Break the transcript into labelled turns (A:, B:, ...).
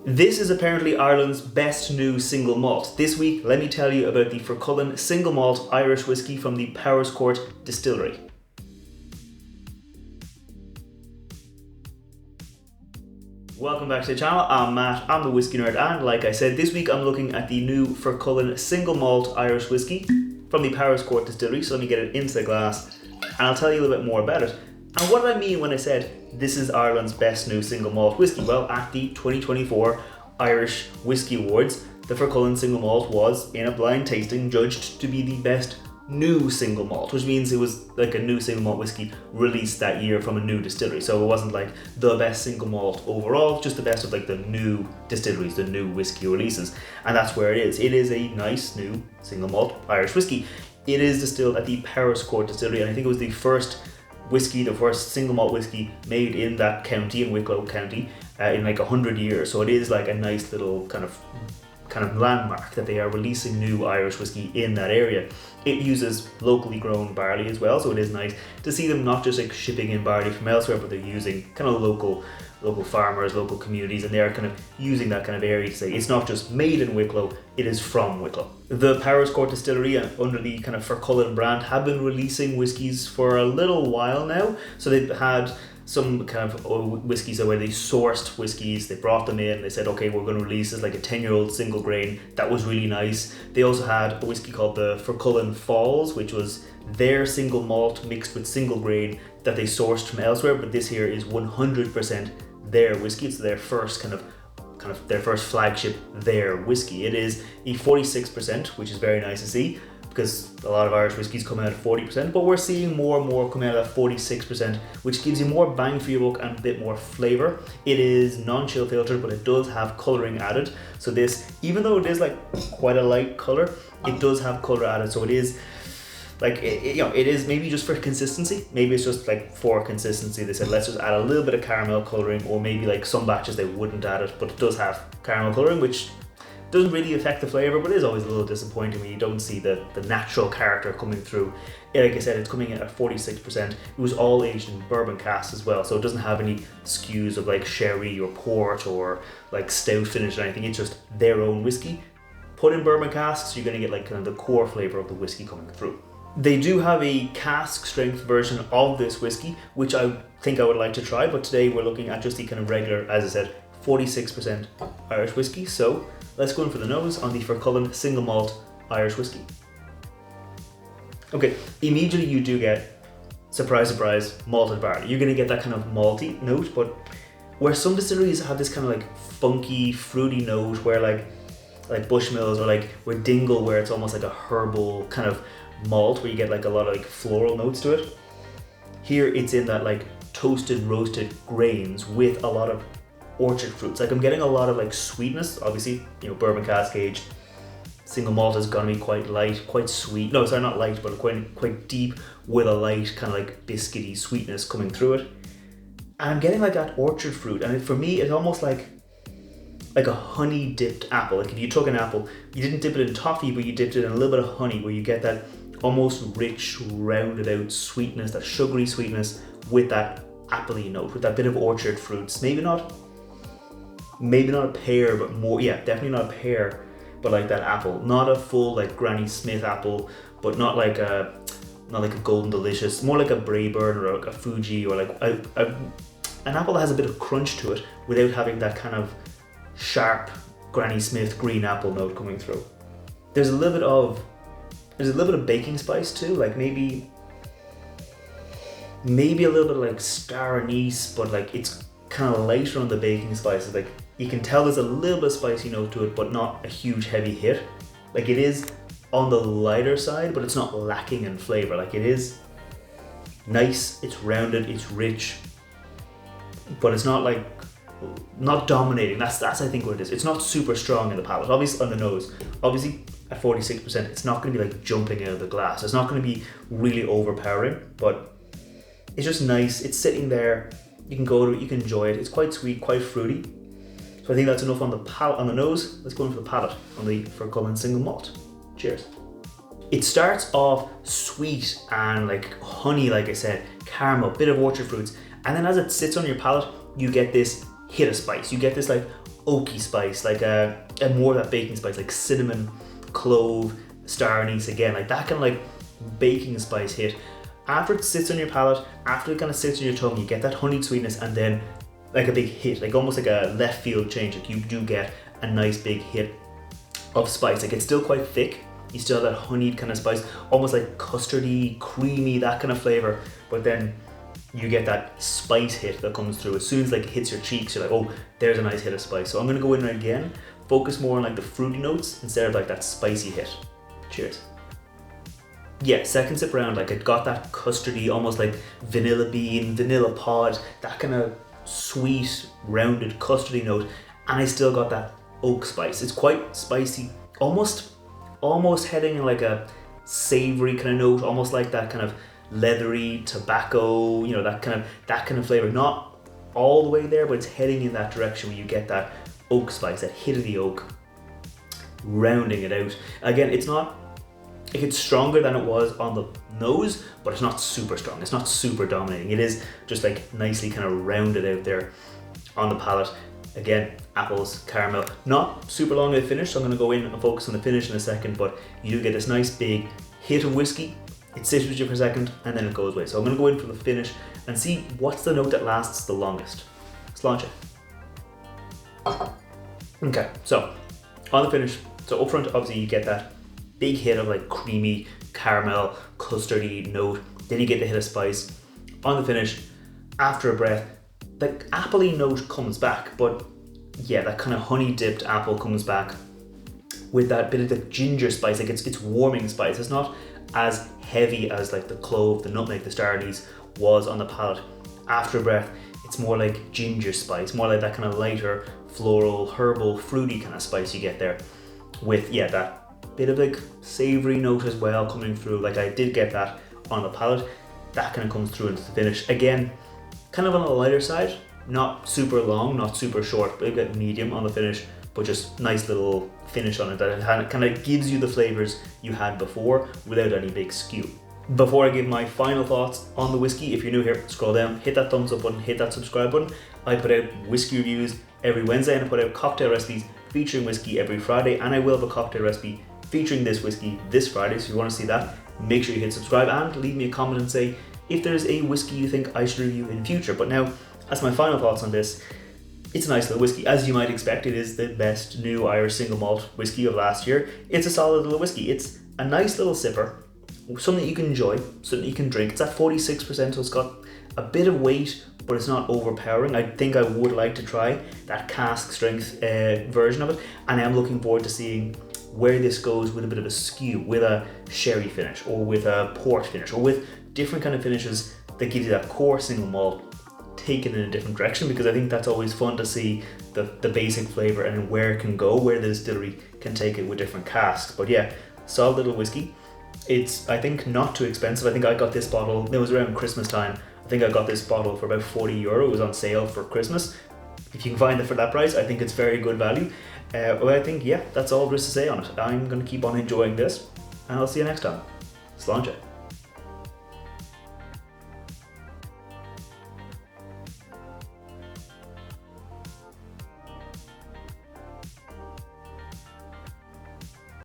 A: This is apparently Ireland's best new single malt. This week, let me tell you about the Fercullen single malt Irish whiskey from the Powerscourt Distillery. Welcome back to the channel, I'm Matt, I'm the Whiskey Nerd, and like I said, this week I'm looking at the new Fercullen single malt Irish whiskey from the Powerscourt Distillery. So let me get it into the glass and I'll tell you a little bit more about it. And what did I mean when I said this is Ireland's best new single malt whiskey? Well, at the 2024 Irish Whiskey Awards, the Fercullen single malt was, in a blind tasting, judged to be the best new single malt, which means it was like a new single malt whiskey released that year from a new distillery. So it wasn't like the best single malt overall, just the best of like the new distilleries, the new whiskey releases. And that's where it is. It is a nice new single malt Irish whiskey. It is distilled at the Powerscourt Distillery, and I think it was the first whiskey, the first single malt whiskey made in that county, in Wicklow County, in like 100 years. So it is like a nice little kind of landmark that they are releasing new Irish whiskey in that area. It uses locally grown barley as well, so it is nice to see them not just like shipping in barley from elsewhere, but they're using kind of local farmers, local communities, and they are kind of using that kind of area to say it's not just made in Wicklow, it is from Wicklow. The Powerscourt Distillery, under the kind of Fercullen brand, have been releasing whiskies for a little while now. So they've had some kind of whiskies where they sourced whiskies, they brought them in, they said, okay, we're going to release this like a 10-year-old single grain. That was really nice. They also had a whiskey called the Fercullen Falls, which was their single malt mixed with single grain that they sourced from elsewhere, but this here is 100% their whiskey. It's their first kind of their first flagship, their whiskey. It is a 46%, which is very nice to see, because a lot of Irish whiskies come out at 40%, but we're seeing more and more coming out at 46%, which gives you more bang for your buck and a bit more flavour. It is non-chill filtered, but it does have colouring added. So this, even though it is like quite a light colour, it does have colour added. So it is like, it is maybe just for consistency. Maybe it's just like for consistency. They said, let's just add a little bit of caramel colouring, or maybe like some batches they wouldn't add it, but it does have caramel colouring, which doesn't really affect the flavour, but it is always a little disappointing when you don't see the natural character coming through. Like I said, it's coming in at 46%. It was all aged in bourbon casks as well, so it doesn't have any skews of like sherry or port or like stout finish or anything. It's just their own whiskey. Put in bourbon casks, you're going to get like kind of the core flavour of the whiskey coming through. They do have a cask strength version of this whiskey, which I think I would like to try, but today we're looking at just the kind of regular, as I said, 46% Irish whiskey. So let's go in for the nose on the Fercullen single malt Irish whiskey. Okay, immediately you do get, surprise, surprise, malted barley. You're going to get that kind of malty note, but where some distilleries have this kind of like funky, fruity note, where like Bushmills or like where Dingle, where it's almost like a herbal kind of malt, where you get like a lot of like floral notes to it. Here it's in that like toasted, roasted grains with a lot of orchard fruits. Like I'm getting a lot of like sweetness. Obviously, bourbon cask aged single malt is gonna be quite light, quite sweet. No, sorry, not light, but quite deep with a light kind of like biscuity sweetness coming through it. And I'm getting like that orchard fruit, and for me, it's almost like a honey dipped apple. Like if you took an apple, you didn't dip it in toffee, but you dipped it in a little bit of honey, where you get that almost rich, rounded out sweetness, that sugary sweetness with that appley note, with that bit of orchard fruits. Maybe not a pear, but more, definitely not a pear, but like that apple. Not a full like Granny Smith apple, but not like a Golden Delicious, more like a Braeburn or like a Fuji, or like an apple that has a bit of crunch to it without having that kind of sharp Granny Smith green apple note coming through. There's a little bit of baking spice too, like maybe a little bit of like star anise, but like it's kind of lighter on the baking spices. Like you can tell there's a little bit of spicy note to it, but not a huge heavy hit. Like it is on the lighter side, but it's not lacking in flavor. Like it is nice, it's rounded, it's rich, but it's not dominating. That's I think what it is. It's not super strong in the palate, obviously on the nose. Obviously at 46%, it's not going to be like jumping out of the glass. It's not going to be really overpowering, but it's just nice. It's sitting there. You can go to it, you can enjoy it. It's quite sweet, quite fruity. So I think that's enough on the palate, on the nose. Let's go in for the palate on the Fercullen single malt. Cheers. It starts off sweet and like honey, like I said, caramel, bit of orchard fruits, and then as it sits on your palate, you get this hit of spice. You get this like oaky spice, like a more of that baking spice, like cinnamon, clove, star anise again, like that kind of like baking spice hit. After it sits on your palate, after it kind of sits on your tongue, you get that honeyed sweetness and then like a big hit, like almost like a left field change. Like you do get a nice big hit of spice. Like it's still quite thick. You still have that honeyed kind of spice, almost like custardy, creamy, that kind of flavor. But then you get that spice hit that comes through. As soon as like it hits your cheeks, you're like, oh, there's a nice hit of spice. So I'm gonna go in again, focus more on like the fruity notes instead of like that spicy hit. Cheers. Yeah, second sip around, like it got that custardy, almost like vanilla bean, vanilla pod, that kind of sweet, rounded custardy note, and I still got that oak spice. It's quite spicy, almost heading in like a savory kind of note, almost like that kind of leathery tobacco, you know, that kind of flavor. Not all the way there, but it's heading in that direction where you get that oak spice, that hit of the oak, rounding it out. Again, it's stronger than it was on the nose, but it's not super strong. It's not super dominating. It is just like nicely kind of rounded out there on the palate. Again, apples, caramel, not super long to finish, so I'm going to go in and focus on the finish in a second, but you do get this nice big hit of whiskey. It sits with you for a second and then it goes away. So I'm going to go in for the finish and see what's the note that lasts the longest. Let's launch it. Okay, so on the finish, so up front, obviously you get that big hit of like creamy caramel, custardy note. Then you get the hit of spice. On the finish, after a breath, the appley note comes back, but yeah, that kind of honey dipped apple comes back with that bit of the ginger spice. Like it's warming spice. It's not as heavy as like the clove, the nutmeg, the star anise was on the palate. After a breath, it's more like ginger spice, more like that kind of lighter, floral, herbal, fruity kind of spice you get there. With yeah, that bit of like savory note as well coming through. Like I did get that on the palate. That kind of comes through into the finish. Again, kind of on the lighter side, not super long, not super short, but you get medium on the finish, but just nice little finish on it that kind of gives you the flavors you had before without any big skew. Before I give my final thoughts on the whiskey, if you're new here, scroll down, hit that thumbs up button, hit that subscribe button. I put out whiskey reviews every Wednesday and I put out cocktail recipes featuring whiskey every Friday, and I will have a cocktail recipe featuring this whiskey this Friday. So if you want to see that, make sure you hit subscribe and leave me a comment and say if there's a whiskey you think I should review in future. But now, as my final thoughts on this, it's a nice little whiskey. As you might expect, it is the best new Irish single malt whiskey of last year. It's a solid little whiskey. It's a nice little sipper, something you can enjoy, something you can drink. It's at 46%, so it's got a bit of weight, but it's not overpowering. I think I would like to try that cask strength version of it, and I'm looking forward to seeing where this goes with a bit of a skew, with a sherry finish, or with a port finish, or with different kind of finishes that give you that core single malt taken in a different direction, because I think that's always fun to see the basic flavor and where it can go, where the distillery can take it with different casks. But yeah, solid little whiskey. It's, I think, not too expensive. I think I got this bottle, it was around Christmas time. I think I got this bottle for about €40. It was on sale for Christmas. If you can find it for that price, I think it's very good value. Well, I think, yeah, that's all there is to say on it. I'm going to keep on enjoying this, and I'll see you next time. Sláinte.